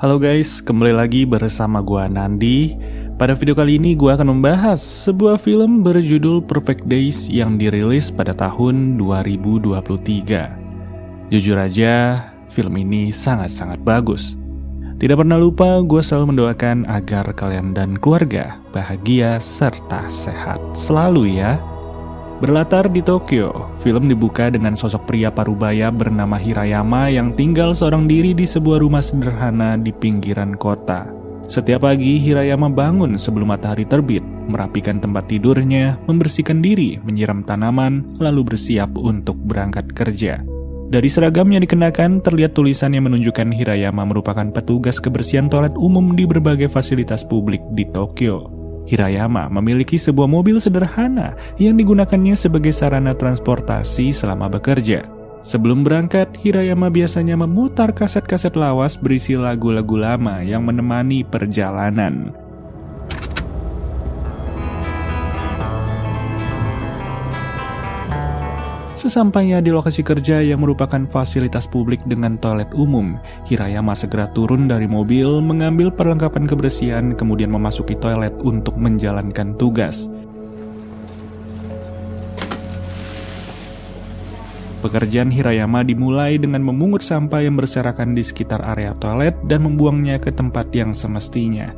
Halo guys, kembali lagi bersama gua Nandi. Pada video kali ini gua akan membahas sebuah film berjudul Perfect Days yang dirilis pada tahun 2023. Jujur aja, film ini sangat-sangat bagus. Tidak pernah lupa, gua selalu mendoakan agar kalian dan keluarga bahagia serta sehat selalu ya. Berlatar di Tokyo, film dibuka dengan sosok pria parubaya bernama Hirayama yang tinggal seorang diri di sebuah rumah sederhana di pinggiran kota. Setiap pagi, Hirayama bangun sebelum matahari terbit, merapikan tempat tidurnya, membersihkan diri, menyiram tanaman, lalu bersiap untuk berangkat kerja. Dari seragam yang dikenakan, terlihat tulisan yang menunjukkan Hirayama merupakan petugas kebersihan toilet umum di berbagai fasilitas publik di Tokyo. Hirayama memiliki sebuah mobil sederhana yang digunakannya sebagai sarana transportasi selama bekerja. Sebelum berangkat, Hirayama biasanya memutar kaset-kaset lawas berisi lagu-lagu lama yang menemani perjalanan. Sesampainya di lokasi kerja yang merupakan fasilitas publik dengan toilet umum, Hirayama segera turun dari mobil, mengambil perlengkapan kebersihan, kemudian memasuki toilet untuk menjalankan tugas. Pekerjaan Hirayama dimulai dengan memungut sampah yang berserakan di sekitar area toilet dan membuangnya ke tempat yang semestinya.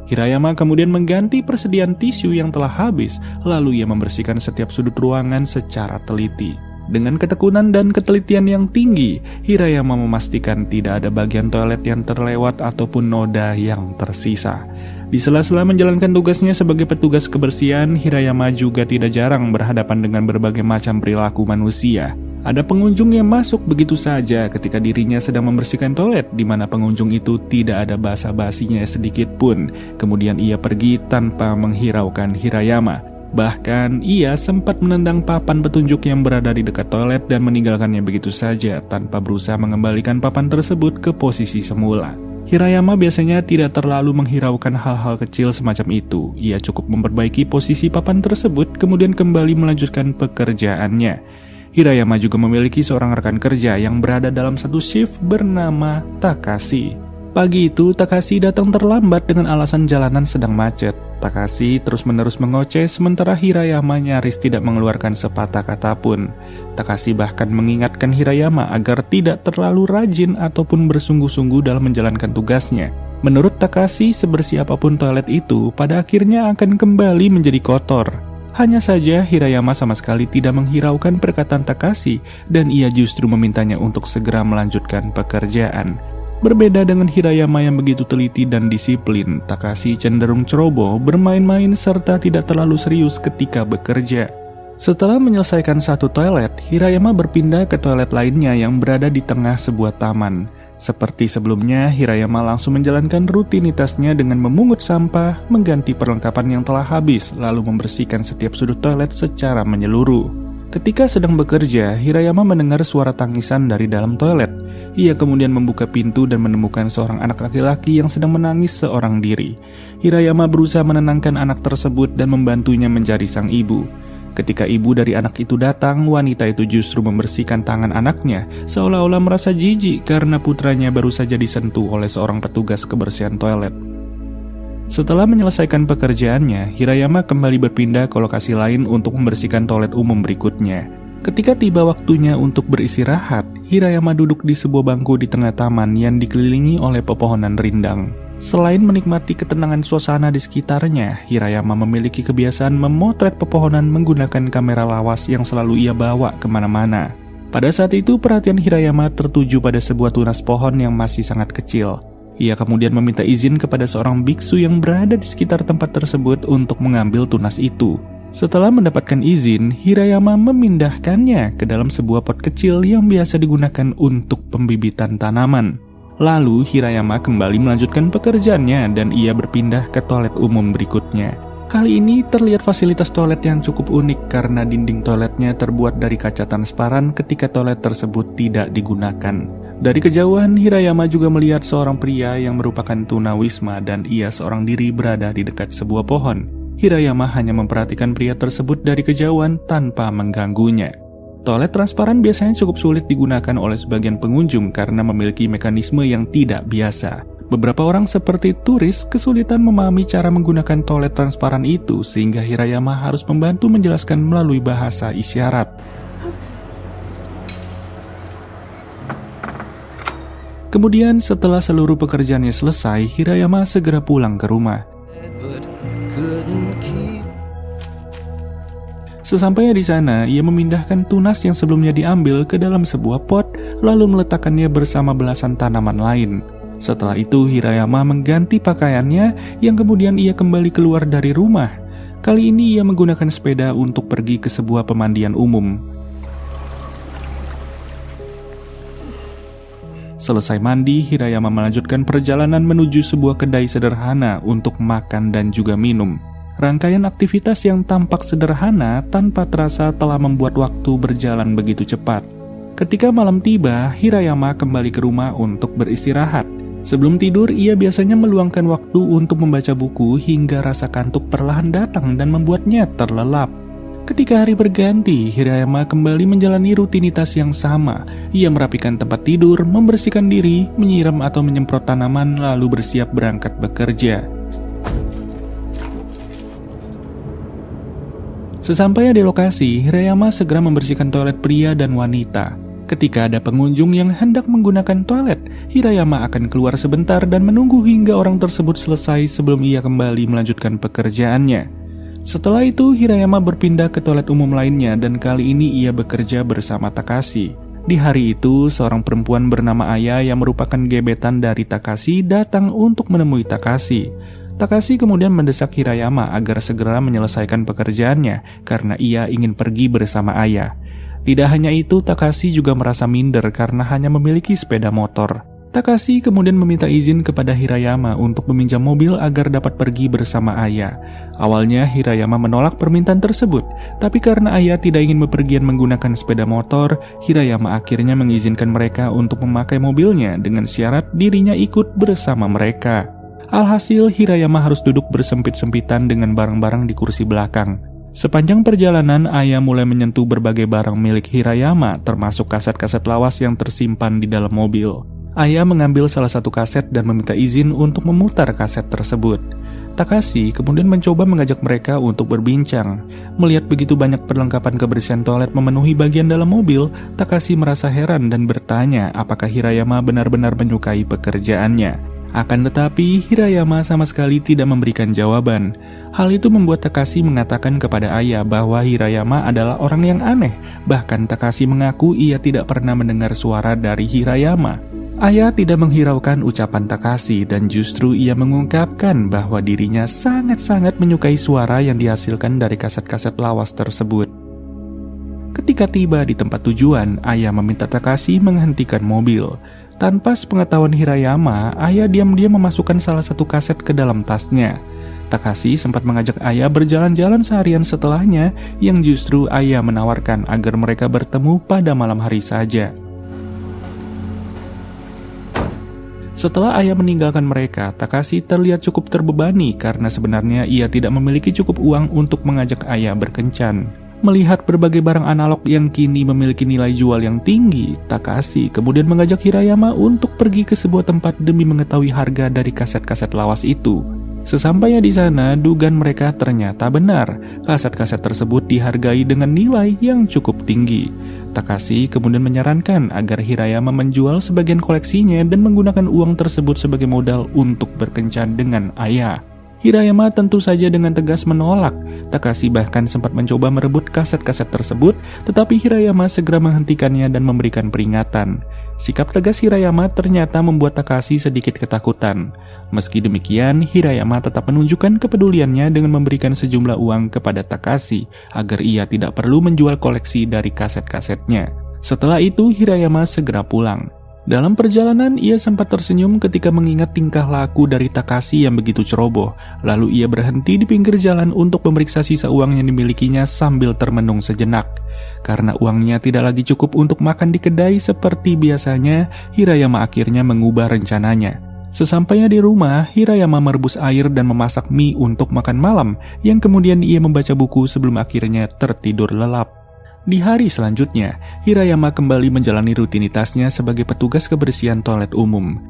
Hirayama kemudian mengganti persediaan tisu yang telah habis, lalu ia membersihkan setiap sudut ruangan secara teliti. Dengan ketekunan dan ketelitian yang tinggi, Hirayama memastikan tidak ada bagian toilet yang terlewat ataupun noda yang tersisa. Di sela-sela menjalankan tugasnya sebagai petugas kebersihan, Hirayama juga tidak jarang berhadapan dengan berbagai macam perilaku manusia. Ada pengunjung yang masuk begitu saja ketika dirinya sedang membersihkan toilet, di mana pengunjung itu tidak ada basa-basinya sedikit pun. Kemudian ia pergi tanpa menghiraukan Hirayama. Bahkan ia sempat menendang papan petunjuk yang berada di dekat toilet dan meninggalkannya begitu saja tanpa berusaha mengembalikan papan tersebut ke posisi semula. Hirayama biasanya tidak terlalu menghiraukan hal-hal kecil semacam itu. Ia cukup memperbaiki posisi papan tersebut kemudian kembali melanjutkan pekerjaannya. Hirayama juga memiliki seorang rekan kerja yang berada dalam satu shift bernama Takashi. Pagi itu, Takashi datang terlambat dengan alasan jalanan sedang macet. Takashi terus-menerus mengoceh sementara Hirayama nyaris tidak mengeluarkan sepatah kata pun. Takashi bahkan mengingatkan Hirayama agar tidak terlalu rajin ataupun bersungguh-sungguh dalam menjalankan tugasnya. Menurut Takashi, sebersih apapun toilet itu pada akhirnya akan kembali menjadi kotor. Hanya saja Hirayama sama sekali tidak menghiraukan perkataan Takashi dan ia justru memintanya untuk segera melanjutkan pekerjaan. Berbeda dengan Hirayama yang begitu teliti dan disiplin, Takashi cenderung ceroboh, bermain-main serta tidak terlalu serius ketika bekerja. Setelah menyelesaikan satu toilet, Hirayama berpindah ke toilet lainnya yang berada di tengah sebuah taman. Seperti sebelumnya, Hirayama langsung menjalankan rutinitasnya dengan memungut sampah, mengganti perlengkapan yang telah habis, lalu membersihkan setiap sudut toilet secara menyeluruh. Ketika sedang bekerja, Hirayama mendengar suara tangisan dari dalam toilet. Ia kemudian membuka pintu dan menemukan seorang anak laki-laki yang sedang menangis seorang diri. Hirayama berusaha menenangkan anak tersebut dan membantunya mencari sang ibu. Ketika ibu dari anak itu datang, wanita itu justru membersihkan tangan anaknya, seolah-olah merasa jijik karena putranya baru saja disentuh oleh seorang petugas kebersihan toilet. Setelah menyelesaikan pekerjaannya, Hirayama kembali berpindah ke lokasi lain untuk membersihkan toilet umum berikutnya. Ketika tiba waktunya untuk beristirahat, Hirayama duduk di sebuah bangku di tengah taman yang dikelilingi oleh pepohonan rindang. Selain menikmati ketenangan suasana di sekitarnya, Hirayama memiliki kebiasaan memotret pepohonan menggunakan kamera lawas yang selalu ia bawa kemana-mana. Pada saat itu, perhatian Hirayama tertuju pada sebuah tunas pohon yang masih sangat kecil. Ia kemudian meminta izin kepada seorang biksu yang berada di sekitar tempat tersebut untuk mengambil tunas itu. Setelah mendapatkan izin, Hirayama memindahkannya ke dalam sebuah pot kecil yang biasa digunakan untuk pembibitan tanaman. Lalu Hirayama kembali melanjutkan pekerjaannya dan ia berpindah ke toilet umum berikutnya. Kali ini terlihat fasilitas toilet yang cukup unik karena dinding toiletnya terbuat dari kaca transparan ketika toilet tersebut tidak digunakan. Dari kejauhan, Hirayama juga melihat seorang pria yang merupakan tunawisma dan ia seorang diri berada di dekat sebuah pohon. Hirayama hanya memperhatikan pria tersebut dari kejauhan tanpa mengganggunya. Toilet transparan biasanya cukup sulit digunakan oleh sebagian pengunjung karena memiliki mekanisme yang tidak biasa. Beberapa orang seperti turis kesulitan memahami cara menggunakan toilet transparan itu sehingga Hirayama harus membantu menjelaskan melalui bahasa isyarat. Kemudian setelah seluruh pekerjaannya selesai, Hirayama segera pulang ke rumah. Sesampainya di sana, ia memindahkan tunas yang sebelumnya diambil ke dalam sebuah pot, lalu meletakkannya bersama belasan tanaman lain. Setelah itu, Hirayama mengganti pakaiannya, yang kemudian ia kembali keluar dari rumah. Kali ini ia menggunakan sepeda untuk pergi ke sebuah pemandian umum. Selesai mandi, Hirayama melanjutkan perjalanan menuju sebuah kedai sederhana untuk makan dan juga minum. Rangkaian aktivitas yang tampak sederhana tanpa terasa telah membuat waktu berjalan begitu cepat. Ketika malam tiba, Hirayama kembali ke rumah untuk beristirahat. Sebelum tidur, ia biasanya meluangkan waktu untuk membaca buku hingga rasa kantuk perlahan datang dan membuatnya terlelap. Ketika hari berganti, Hirayama kembali menjalani rutinitas yang sama. Ia merapikan tempat tidur, membersihkan diri, menyiram atau menyemprot tanaman, lalu bersiap berangkat bekerja. Sesampainya di lokasi, Hirayama segera membersihkan toilet pria dan wanita. Ketika ada pengunjung yang hendak menggunakan toilet, Hirayama akan keluar sebentar dan menunggu hingga orang tersebut selesai sebelum ia kembali melanjutkan pekerjaannya. Setelah itu, Hirayama berpindah ke toilet umum lainnya dan kali ini ia bekerja bersama Takashi. Di hari itu, seorang perempuan bernama Aya yang merupakan gebetan dari Takashi datang untuk menemui Takashi. Takashi kemudian mendesak Hirayama agar segera menyelesaikan pekerjaannya karena ia ingin pergi bersama Aya. Tidak hanya itu, Takashi juga merasa minder karena hanya memiliki sepeda motor. Takashi kemudian meminta izin kepada Hirayama untuk meminjam mobil agar dapat pergi bersama Aya. Awalnya Hirayama menolak permintaan tersebut, tapi karena Aya tidak ingin bepergian menggunakan sepeda motor, Hirayama akhirnya mengizinkan mereka untuk memakai mobilnya dengan syarat dirinya ikut bersama mereka. Alhasil, Hirayama harus duduk bersempit-sempitan dengan barang-barang di kursi belakang. Sepanjang perjalanan, Aya mulai menyentuh berbagai barang milik Hirayama, termasuk kaset-kaset lawas yang tersimpan di dalam mobil. Aya mengambil salah satu kaset dan meminta izin untuk memutar kaset tersebut. Takashi kemudian mencoba mengajak mereka untuk berbincang. Melihat begitu banyak perlengkapan kebersihan toilet memenuhi bagian dalam mobil, Takashi merasa heran dan bertanya apakah Hirayama benar-benar menyukai pekerjaannya. Akan tetapi, Hirayama sama sekali tidak memberikan jawaban. Hal itu membuat Takashi mengatakan kepada Aya bahwa Hirayama adalah orang yang aneh. Bahkan Takashi mengaku ia tidak pernah mendengar suara dari Hirayama. Aya tidak menghiraukan ucapan Takashi dan justru ia mengungkapkan bahwa dirinya sangat-sangat menyukai suara yang dihasilkan dari kaset-kaset lawas tersebut. Ketika tiba di tempat tujuan, Aya meminta Takashi menghentikan mobil. Tanpa sepengetahuan Hirayama, Aya diam-diam memasukkan salah satu kaset ke dalam tasnya. Takashi sempat mengajak Aya berjalan-jalan seharian setelahnya, yang justru Aya menawarkan agar mereka bertemu pada malam hari saja. Setelah Aya meninggalkan mereka, Takashi terlihat cukup terbebani karena sebenarnya ia tidak memiliki cukup uang untuk mengajak Aya berkencan. Melihat berbagai barang analog yang kini memiliki nilai jual yang tinggi, Takashi kemudian mengajak Hirayama untuk pergi ke sebuah tempat demi mengetahui harga dari kaset-kaset lawas itu. Sesampainya di sana, dugaan mereka ternyata benar. Kaset-kaset tersebut dihargai dengan nilai yang cukup tinggi. Takashi kemudian menyarankan agar Hirayama menjual sebagian koleksinya dan menggunakan uang tersebut sebagai modal untuk berkencan dengan Aya. Hirayama tentu saja dengan tegas menolak. Takashi bahkan sempat mencoba merebut kaset-kaset tersebut, tetapi Hirayama segera menghentikannya dan memberikan peringatan. Sikap tegas Hirayama ternyata membuat Takashi sedikit ketakutan. Meski demikian, Hirayama tetap menunjukkan kepeduliannya dengan memberikan sejumlah uang kepada Takashi agar ia tidak perlu menjual koleksi dari kaset-kasetnya. Setelah itu, Hirayama segera pulang. Dalam perjalanan, ia sempat tersenyum ketika mengingat tingkah laku dari Takashi yang begitu ceroboh. Lalu ia berhenti di pinggir jalan untuk memeriksa sisa uang yang dimilikinya sambil termenung sejenak. Karena uangnya tidak lagi cukup untuk makan di kedai seperti biasanya, Hirayama akhirnya mengubah rencananya. Sesampainya di rumah, Hirayama merebus air dan memasak mie untuk makan malam, yang kemudian ia membaca buku sebelum akhirnya tertidur lelap. Di hari selanjutnya, Hirayama kembali menjalani rutinitasnya sebagai petugas kebersihan toilet umum.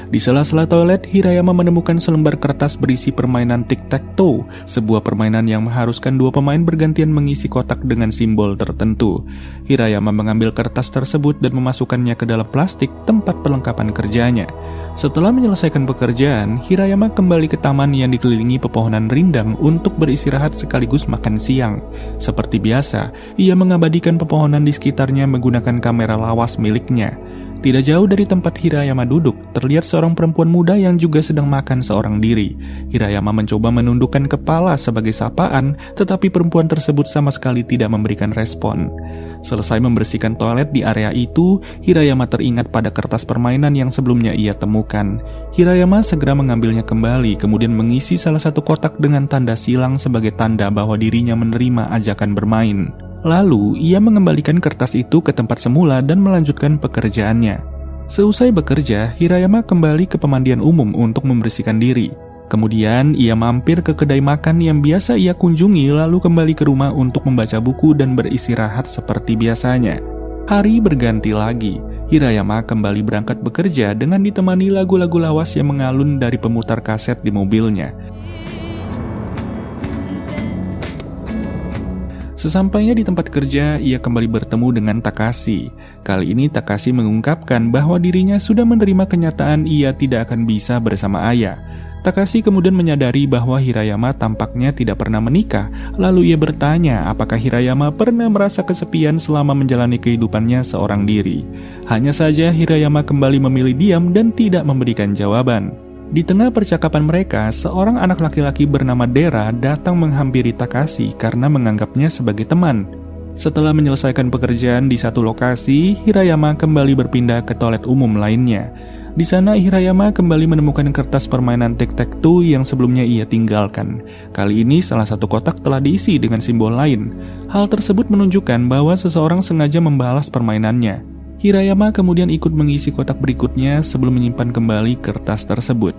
Di sela-sela toilet, Hirayama menemukan selembar kertas berisi permainan tic-tac-toe, sebuah permainan yang mengharuskan dua pemain bergantian mengisi kotak dengan simbol tertentu. Hirayama mengambil kertas tersebut dan memasukkannya ke dalam plastik tempat perlengkapan kerjanya. Setelah menyelesaikan pekerjaan, Hirayama kembali ke taman yang dikelilingi pepohonan rindang untuk beristirahat sekaligus makan siang. Seperti biasa, ia mengabadikan pepohonan di sekitarnya menggunakan kamera lawas miliknya. Tidak jauh dari tempat Hirayama duduk, terlihat seorang perempuan muda yang juga sedang makan seorang diri. Hirayama mencoba menundukkan kepala sebagai sapaan, tetapi perempuan tersebut sama sekali tidak memberikan respon. Selesai membersihkan toilet di area itu, Hirayama teringat pada kertas permainan yang sebelumnya ia temukan. Hirayama segera mengambilnya kembali, kemudian mengisi salah satu kotak dengan tanda silang sebagai tanda bahwa dirinya menerima ajakan bermain. Lalu, ia mengembalikan kertas itu ke tempat semula dan melanjutkan pekerjaannya. Seusai bekerja, Hirayama kembali ke pemandian umum untuk membersihkan diri. Kemudian, ia mampir ke kedai makan yang biasa ia kunjungi lalu kembali ke rumah untuk membaca buku dan beristirahat seperti biasanya. Hari berganti lagi. Hirayama kembali berangkat bekerja dengan ditemani lagu-lagu lawas yang mengalun dari pemutar kaset di mobilnya. Sesampainya di tempat kerja, ia kembali bertemu dengan Takashi. Kali ini Takashi mengungkapkan bahwa dirinya sudah menerima kenyataan ia tidak akan bisa bersama ayah. Takashi kemudian menyadari bahwa Hirayama tampaknya tidak pernah menikah. Lalu ia bertanya apakah Hirayama pernah merasa kesepian selama menjalani kehidupannya seorang diri. Hanya saja Hirayama kembali memilih diam dan tidak memberikan jawaban. Di tengah percakapan mereka, seorang anak laki-laki bernama Dera datang menghampiri Takashi karena menganggapnya sebagai teman. Setelah menyelesaikan pekerjaan di satu lokasi, Hirayama kembali berpindah ke toilet umum lainnya. Di sana Hirayama kembali menemukan kertas permainan tic-tac-toe yang sebelumnya ia tinggalkan. Kali ini salah satu kotak telah diisi dengan simbol lain. Hal tersebut menunjukkan bahwa seseorang sengaja membalas permainannya. Hirayama kemudian ikut mengisi kotak berikutnya sebelum menyimpan kembali kertas tersebut.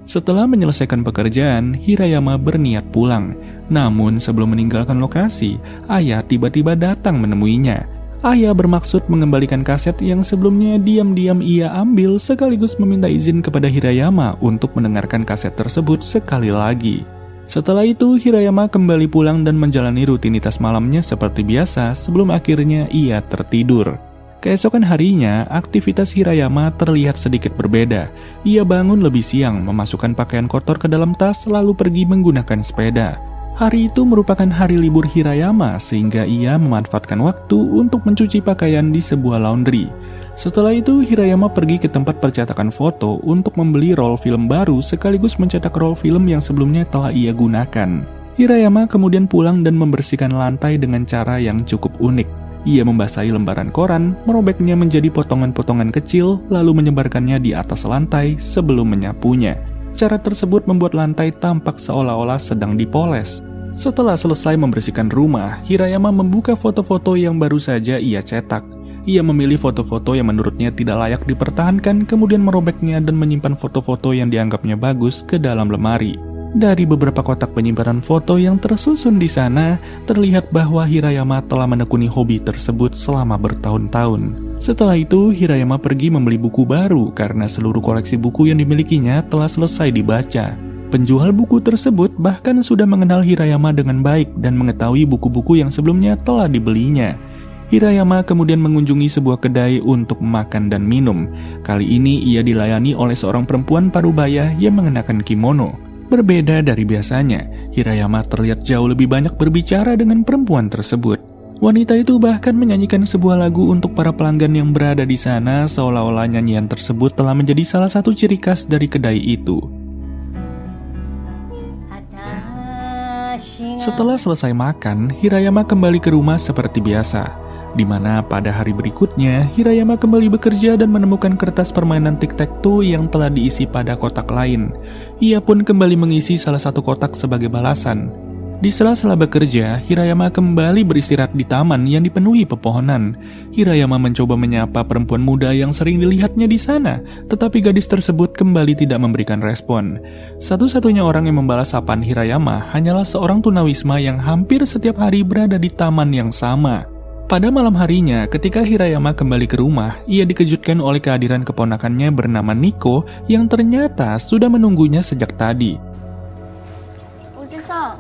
Setelah menyelesaikan pekerjaan, Hirayama berniat pulang. Namun sebelum meninggalkan lokasi, ayah tiba-tiba datang menemuinya. Ayah bermaksud mengembalikan kaset yang sebelumnya diam-diam ia ambil sekaligus meminta izin kepada Hirayama untuk mendengarkan kaset tersebut sekali lagi. Setelah itu, Hirayama kembali pulang dan menjalani rutinitas malamnya seperti biasa sebelum akhirnya ia tertidur. Keesokan harinya, aktivitas Hirayama terlihat sedikit berbeda. Ia bangun lebih siang, memasukkan pakaian kotor ke dalam tas lalu pergi menggunakan sepeda. Hari itu merupakan hari libur Hirayama sehingga ia memanfaatkan waktu untuk mencuci pakaian di sebuah laundry. Setelah itu Hirayama pergi ke tempat percetakan foto untuk membeli roll film baru sekaligus mencetak roll film yang sebelumnya telah ia gunakan. Hirayama kemudian pulang dan membersihkan lantai dengan cara yang cukup unik. Ia membasahi lembaran koran, merobeknya menjadi potongan-potongan kecil lalu menyebarkannya di atas lantai sebelum menyapunya. Cara tersebut membuat lantai tampak seolah-olah sedang dipoles. Setelah selesai membersihkan rumah, Hirayama membuka foto-foto yang baru saja ia cetak. Ia memilih foto-foto yang menurutnya tidak layak dipertahankan, kemudian merobeknya dan menyimpan foto-foto yang dianggapnya bagus ke dalam lemari. Dari beberapa kotak penyimpanan foto yang tersusun di sana, terlihat bahwa Hirayama telah menekuni hobi tersebut selama bertahun-tahun. Setelah itu, Hirayama pergi membeli buku baru karena seluruh koleksi buku yang dimilikinya telah selesai dibaca. Penjual buku tersebut bahkan sudah mengenal Hirayama dengan baik dan mengetahui buku-buku yang sebelumnya telah dibelinya. Hirayama kemudian mengunjungi sebuah kedai untuk makan dan minum. Kali ini ia dilayani oleh seorang perempuan parubaya yang mengenakan kimono. Berbeda dari biasanya, Hirayama terlihat jauh lebih banyak berbicara dengan perempuan tersebut. Wanita itu bahkan menyanyikan sebuah lagu untuk para pelanggan yang berada di sana, seolah-olah nyanyian tersebut telah menjadi salah satu ciri khas dari kedai itu. Setelah selesai makan, Hirayama kembali ke rumah seperti biasa, di mana pada hari berikutnya Hirayama kembali bekerja dan menemukan kertas permainan tic-tac-toe yang telah diisi pada kotak lain. Ia pun kembali mengisi salah satu kotak sebagai balasan. Di sela-sela bekerja, Hirayama kembali beristirahat di taman yang dipenuhi pepohonan. Hirayama mencoba menyapa perempuan muda yang sering dilihatnya di sana, tetapi gadis tersebut kembali tidak memberikan respon. Satu-satunya orang yang membalas sapaan Hirayama hanyalah seorang tunawisma yang hampir setiap hari berada di taman yang sama. Pada malam harinya, ketika Hirayama kembali ke rumah, ia dikejutkan oleh kehadiran keponakannya bernama Nico yang ternyata sudah menunggunya sejak tadi. Oji-san.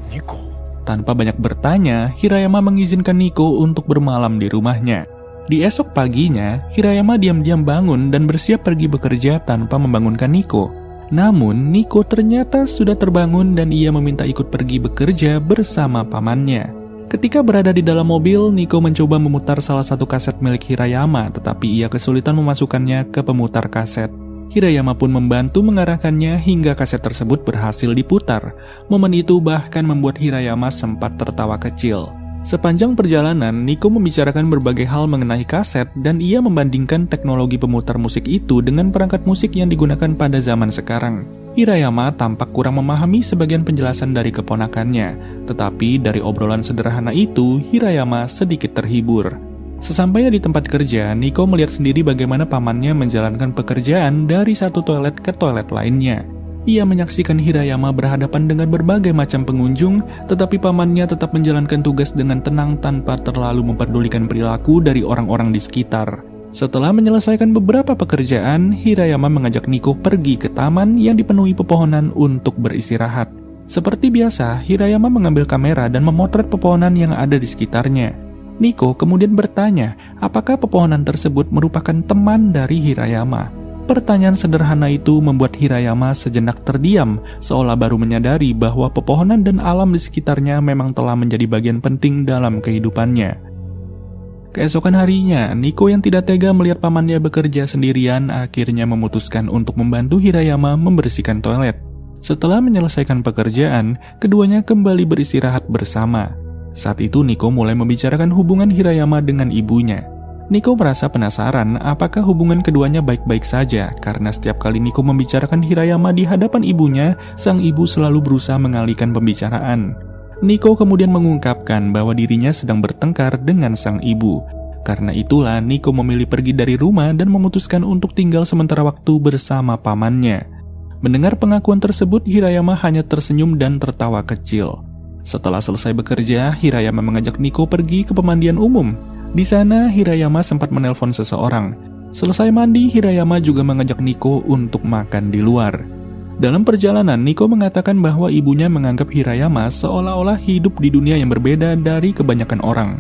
Nico? Tanpa banyak bertanya, Hirayama mengizinkan Nico untuk bermalam di rumahnya. Di esok paginya, Hirayama diam-diam bangun dan bersiap pergi bekerja tanpa membangunkan Nico. Namun, Nico ternyata sudah terbangun dan ia meminta ikut pergi bekerja bersama pamannya. Ketika berada di dalam mobil, Nico mencoba memutar salah satu kaset milik Hirayama, tetapi ia kesulitan memasukkannya ke pemutar kaset. Hirayama pun membantu mengarahkannya hingga kaset tersebut berhasil diputar. Momen itu bahkan membuat Hirayama sempat tertawa kecil. Sepanjang perjalanan, Nico membicarakan berbagai hal mengenai kaset dan ia membandingkan teknologi pemutar musik itu dengan perangkat musik yang digunakan pada zaman sekarang. Hirayama tampak kurang memahami sebagian penjelasan dari keponakannya, tetapi dari obrolan sederhana itu, Hirayama sedikit terhibur. Sesampainya di tempat kerja, Nico melihat sendiri bagaimana pamannya menjalankan pekerjaan dari satu toilet ke toilet lainnya. Ia menyaksikan Hirayama berhadapan dengan berbagai macam pengunjung, tetapi pamannya tetap menjalankan tugas dengan tenang tanpa terlalu memperdulikan perilaku dari orang-orang di sekitar. Setelah menyelesaikan beberapa pekerjaan, Hirayama mengajak Nico pergi ke taman yang dipenuhi pepohonan untuk beristirahat. Seperti biasa, Hirayama mengambil kamera dan memotret pepohonan yang ada di sekitarnya. Nico kemudian bertanya, apakah pepohonan tersebut merupakan teman dari Hirayama. Pertanyaan sederhana itu membuat Hirayama sejenak terdiam, seolah baru menyadari bahwa pepohonan dan alam di sekitarnya memang telah menjadi bagian penting dalam kehidupannya. Keesokan harinya, Nico yang tidak tega melihat pamannya bekerja sendirian akhirnya memutuskan untuk membantu Hirayama membersihkan toilet. Setelah menyelesaikan pekerjaan, keduanya kembali beristirahat bersama. Saat itu Nico mulai membicarakan hubungan Hirayama dengan ibunya. Nico merasa penasaran apakah hubungan keduanya baik-baik saja, karena setiap kali Nico membicarakan Hirayama di hadapan ibunya, sang ibu selalu berusaha mengalihkan pembicaraan. Nico kemudian mengungkapkan bahwa dirinya sedang bertengkar dengan sang ibu. Karena itulah Nico memilih pergi dari rumah dan memutuskan untuk tinggal sementara waktu bersama pamannya. Mendengar pengakuan tersebut, Hirayama hanya tersenyum dan tertawa kecil. Setelah selesai bekerja, Hirayama mengajak Nico pergi ke pemandian umum. Di sana, Hirayama sempat menelpon seseorang. Selesai mandi, Hirayama juga mengajak Nico untuk makan di luar. Dalam perjalanan, Nico mengatakan bahwa ibunya menganggap Hirayama seolah-olah hidup di dunia yang berbeda dari kebanyakan orang.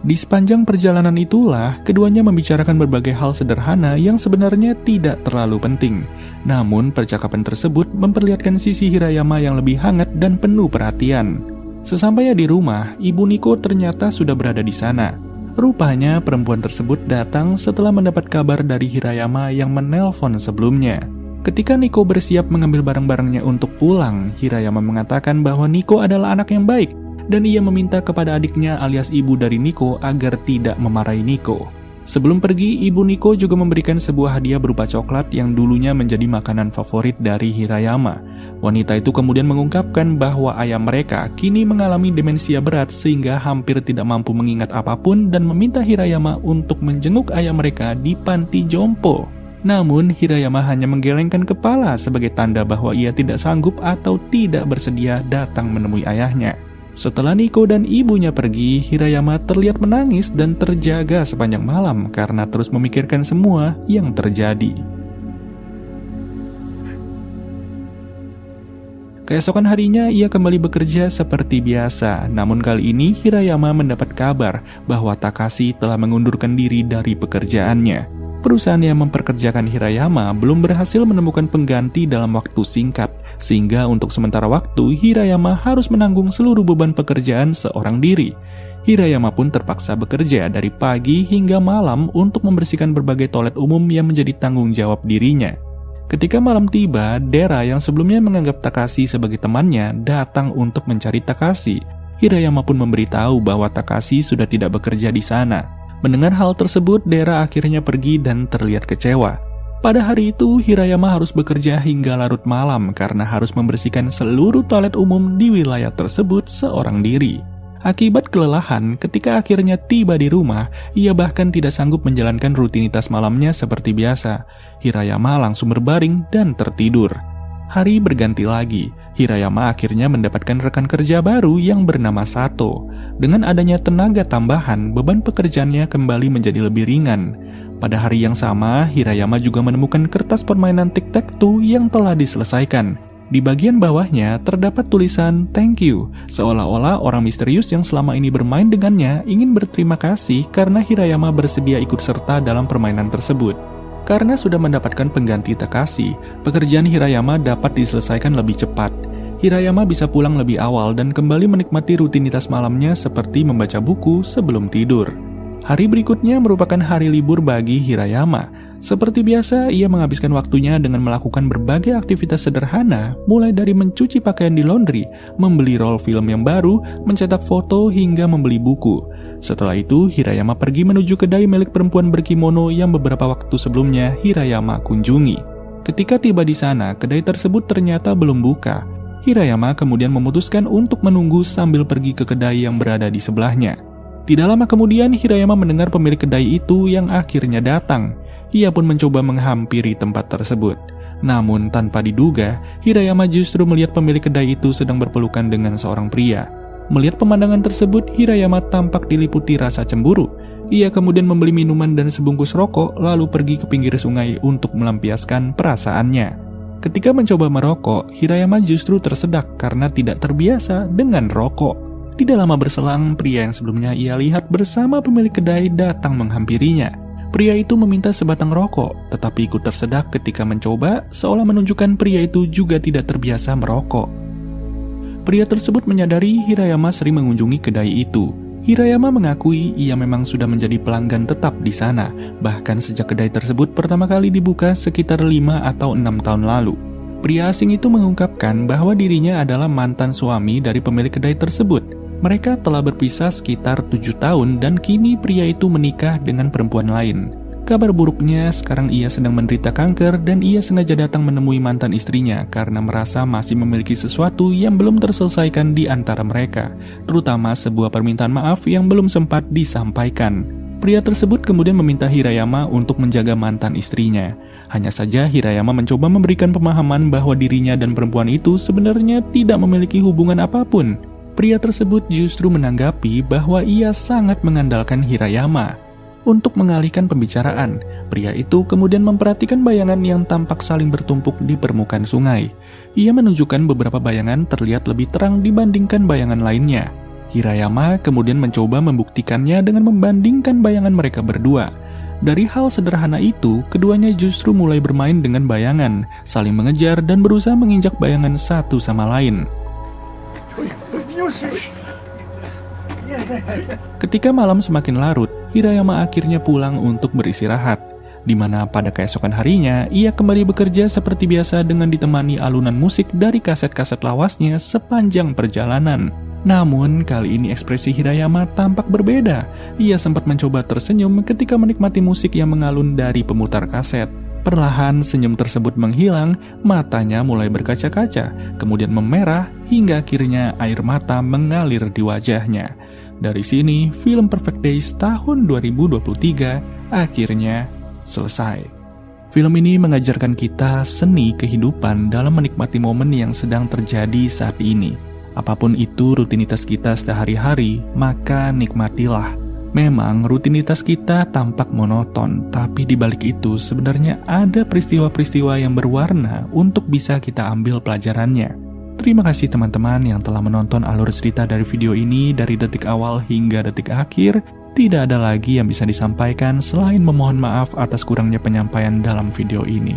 Di sepanjang perjalanan itulah, keduanya membicarakan berbagai hal sederhana yang sebenarnya tidak terlalu penting. Namun, percakapan tersebut memperlihatkan sisi Hirayama yang lebih hangat dan penuh perhatian. Sesampainya di rumah, ibu Nico ternyata sudah berada di sana. Rupanya, perempuan tersebut datang setelah mendapat kabar dari Hirayama yang menelpon sebelumnya. Ketika Nico bersiap mengambil barang-barangnya untuk pulang, Hirayama mengatakan bahwa Nico adalah anak yang baik, dan ia meminta kepada adiknya alias ibu dari Nico agar tidak memarahi Nico. Sebelum pergi, ibu Nico juga memberikan sebuah hadiah berupa coklat yang dulunya menjadi makanan favorit dari Hirayama. Wanita itu kemudian mengungkapkan bahwa ayah mereka kini mengalami demensia berat sehingga hampir tidak mampu mengingat apapun dan meminta Hirayama untuk menjenguk ayah mereka di panti jompo. Namun, Hirayama hanya menggelengkan kepala sebagai tanda bahwa ia tidak sanggup atau tidak bersedia datang menemui ayahnya. Setelah Nico dan ibunya pergi, Hirayama terlihat menangis dan terjaga sepanjang malam karena terus memikirkan semua yang terjadi. Keesokan harinya, ia kembali bekerja seperti biasa. Namun kali ini, Hirayama mendapat kabar bahwa Takashi telah mengundurkan diri dari pekerjaannya. Perusahaan yang memperkerjakan Hirayama belum berhasil menemukan pengganti dalam waktu singkat, sehingga untuk sementara waktu Hirayama harus menanggung seluruh beban pekerjaan seorang diri. Hirayama pun terpaksa bekerja dari pagi hingga malam untuk membersihkan berbagai toilet umum yang menjadi tanggung jawab dirinya. Ketika malam tiba, Dera yang sebelumnya menganggap Takashi sebagai temannya datang untuk mencari Takashi. Hirayama pun memberitahu bahwa Takashi sudah tidak bekerja di sana. Mendengar hal tersebut, Dera akhirnya pergi dan terlihat kecewa. Pada hari itu, Hirayama harus bekerja hingga larut malam karena harus membersihkan seluruh toilet umum di wilayah tersebut seorang diri. Akibat kelelahan, ketika akhirnya tiba di rumah, ia bahkan tidak sanggup menjalankan rutinitas malamnya seperti biasa. Hirayama langsung berbaring dan tertidur. Hari berganti lagi. Hirayama akhirnya mendapatkan rekan kerja baru yang bernama Sato. Dengan adanya tenaga tambahan, beban pekerjaannya kembali menjadi lebih ringan. Pada hari yang sama, Hirayama juga menemukan kertas permainan tic-tac-toe yang telah diselesaikan. Di bagian bawahnya terdapat tulisan "Thank you", seolah-olah orang misterius yang selama ini bermain dengannya ingin berterima kasih karena Hirayama bersedia ikut serta dalam permainan tersebut. Karena sudah mendapatkan pengganti Takashi, pekerjaan Hirayama dapat diselesaikan lebih cepat. Hirayama bisa pulang lebih awal dan kembali menikmati rutinitas malamnya seperti membaca buku sebelum tidur. Hari berikutnya merupakan hari libur bagi Hirayama. Seperti biasa, ia menghabiskan waktunya dengan melakukan berbagai aktivitas sederhana, mulai dari mencuci pakaian di laundry, membeli roll film yang baru, mencetak foto, hingga membeli buku. Setelah itu, Hirayama pergi menuju kedai milik perempuan berkimono yang beberapa waktu sebelumnya Hirayama kunjungi. Ketika tiba di sana, kedai tersebut ternyata belum buka. Hirayama kemudian memutuskan untuk menunggu sambil pergi ke kedai yang berada di sebelahnya. Tidak lama kemudian, Hirayama mendengar pemilik kedai itu yang akhirnya datang. Ia pun mencoba menghampiri tempat tersebut. Namun tanpa diduga, Hirayama justru melihat pemilik kedai itu sedang berpelukan dengan seorang pria. Melihat pemandangan tersebut, Hirayama tampak diliputi rasa cemburu. Ia kemudian membeli minuman dan sebungkus rokok, lalu pergi ke pinggir sungai untuk melampiaskan perasaannya. Ketika mencoba merokok, Hirayama justru tersedak karena tidak terbiasa dengan rokok. Tidak lama berselang, pria yang sebelumnya ia lihat bersama pemilik kedai datang menghampirinya. Pria itu meminta sebatang rokok, tetapi ikut tersedak ketika mencoba, seolah menunjukkan pria itu juga tidak terbiasa merokok. Pria tersebut menyadari Hirayama sering mengunjungi kedai itu. Hirayama mengakui ia memang sudah menjadi pelanggan tetap di sana, bahkan sejak kedai tersebut pertama kali dibuka sekitar 5 atau 6 tahun lalu. Pria asing itu mengungkapkan bahwa dirinya adalah mantan suami dari pemilik kedai tersebut. Mereka telah berpisah sekitar 7 tahun dan kini pria itu menikah dengan perempuan lain. Kabar buruknya, sekarang ia sedang menderita kanker dan ia sengaja datang menemui mantan istrinya karena merasa masih memiliki sesuatu yang belum terselesaikan di antara mereka, terutama sebuah permintaan maaf yang belum sempat disampaikan. Pria tersebut kemudian meminta Hirayama untuk menjaga mantan istrinya. Hanya saja Hirayama mencoba memberikan pemahaman bahwa dirinya dan perempuan itu sebenarnya tidak memiliki hubungan apapun. Pria tersebut justru menanggapi bahwa ia sangat mengandalkan Hirayama. Untuk mengalihkan pembicaraan, pria itu kemudian memperhatikan bayangan yang tampak saling bertumpuk di permukaan sungai. Ia menunjukkan beberapa bayangan terlihat lebih terang dibandingkan bayangan lainnya. Hirayama kemudian mencoba membuktikannya dengan membandingkan bayangan mereka berdua. Dari hal sederhana itu, keduanya justru mulai bermain dengan bayangan, saling mengejar dan berusaha menginjak bayangan satu sama lain. Ketika malam semakin larut, Hirayama akhirnya pulang untuk beristirahat, di mana pada keesokan harinya ia kembali bekerja seperti biasa dengan ditemani alunan musik dari kaset-kaset lawasnya sepanjang perjalanan. Namun kali ini ekspresi Hirayama tampak berbeda. Ia sempat mencoba tersenyum ketika menikmati musik yang mengalun dari pemutar kaset. Perlahan senyum tersebut menghilang, matanya mulai berkaca-kaca, kemudian memerah hingga akhirnya air mata mengalir di wajahnya. Dari sini, film Perfect Days tahun 2023 akhirnya selesai. Film ini mengajarkan kita seni kehidupan dalam menikmati momen yang sedang terjadi saat ini. Apapun itu rutinitas kita sehari-hari, maka nikmatilah. Memang rutinitas kita tampak monoton, tapi di balik itu sebenarnya ada peristiwa-peristiwa yang berwarna untuk bisa kita ambil pelajarannya. Terima kasih teman-teman yang telah menonton alur cerita dari video ini dari detik awal hingga detik akhir. Tidak ada lagi yang bisa disampaikan selain memohon maaf atas kurangnya penyampaian dalam video ini.